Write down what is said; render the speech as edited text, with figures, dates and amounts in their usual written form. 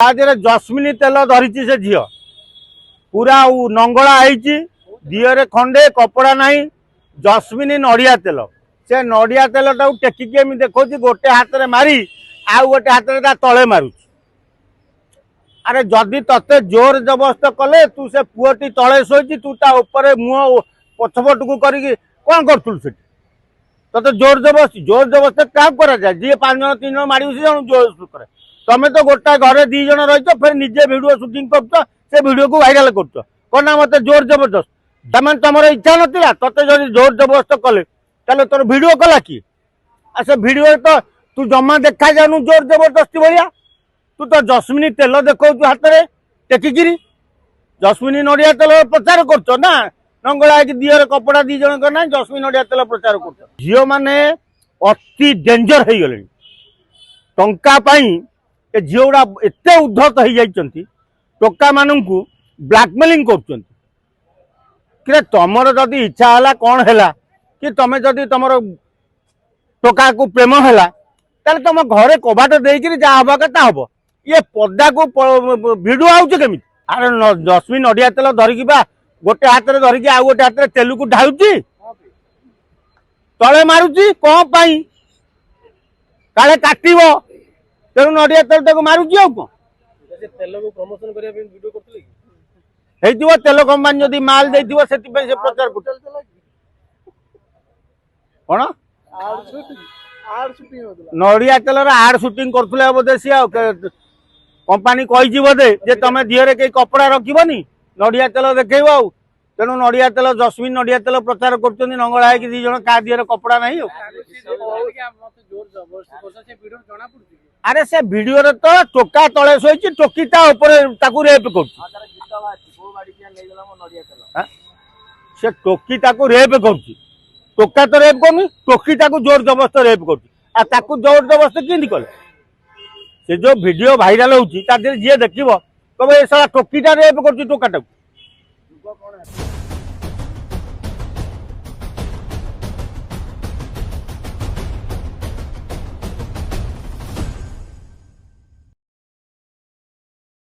जस्मिनी तेल धरी से झी पूरा नंगला दिहरे खंडे कपड़ा नहीं जस्मिनी नड़िया तेल से नड़िया तेल टाक टेकिकी देखा गोटे हाथ में मारी आ गोटे हाथ में तले मारू। अरे जदि ते जोर जबरदस्त कले तू से पुअटी तले शोची तू ता मुह पछपट को करी कौन करूँ ते जोर जबरदस्त क्या कराए जी 5 जन 3 जन मारी जन जोर करे तमें तो गोटा घरे 2 जन रही फिर निजे वीडियो शूटिंग कर वीडियो को वायरल कर कौन मत जोर जबरदस्त तमें तुम इच्छा नाला ते जब जोर जबरदस्त कले तेल तोर वीडियो कला कि से वीडियो तो तू जमा देखा जानु जोर जबरदस्ती भाया तू तो जस्मिनी तेल देखा हाथ में टेकिकी जस्मिनी नड़िया तेल प्रचार कर ना नंगला दिहर कपड़ा 2 जन का ना जस्मिनी नड़िया तेल प्रचार कर झील मैंने अति डेंजर हो गले टंकापाई ए झील गुड़ा एत उद्धत हो जाती टोका मान ब्लैकमेलिंग कर तुमर जदि इच्छा है कौन है कि तुम जदि तुम टोका को प्रेम है ताले तुम घरे कबाट देकर जहाँ हवा कथा हम ये पदा को भिड़ आमि अरे जस्मिनी नड़िया तेल धरिकी गोटे हाथ में धरिकी आ गोटे हाथ में तेल को ढाऊँगी तले मारुची कौन पाई काले काटव तेणु नड़िया तेल मारुची आ कौन तेल को प्रमोशन करने वीडियो करते तेल कंपानी जदि माल दे प्रचार कर कौन नड़िया तेल आड सुटिंग करते बोधे सी कंपानी कही बोधे जे तुम दिहरे कई कपड़ा रखनी नड़िया तेल देखेब आ तेणु नड़िया तेल जस्मिनी नड़िया तेल प्रचार कर नंगला है 2 जन क्या दिहरे कपड़ा नहीं अरे से वीडियो रे तो टोका तले शोची टोकी रेप कर से टोकी रेप कर टोका तो रेप करनी टोकी जोर जबरदस्त रेप कर जोर जबरदस्त किंदी कले से जो वीडियो भाइराल होची जी देख कहे सारा टोकीटा रेप कर टोका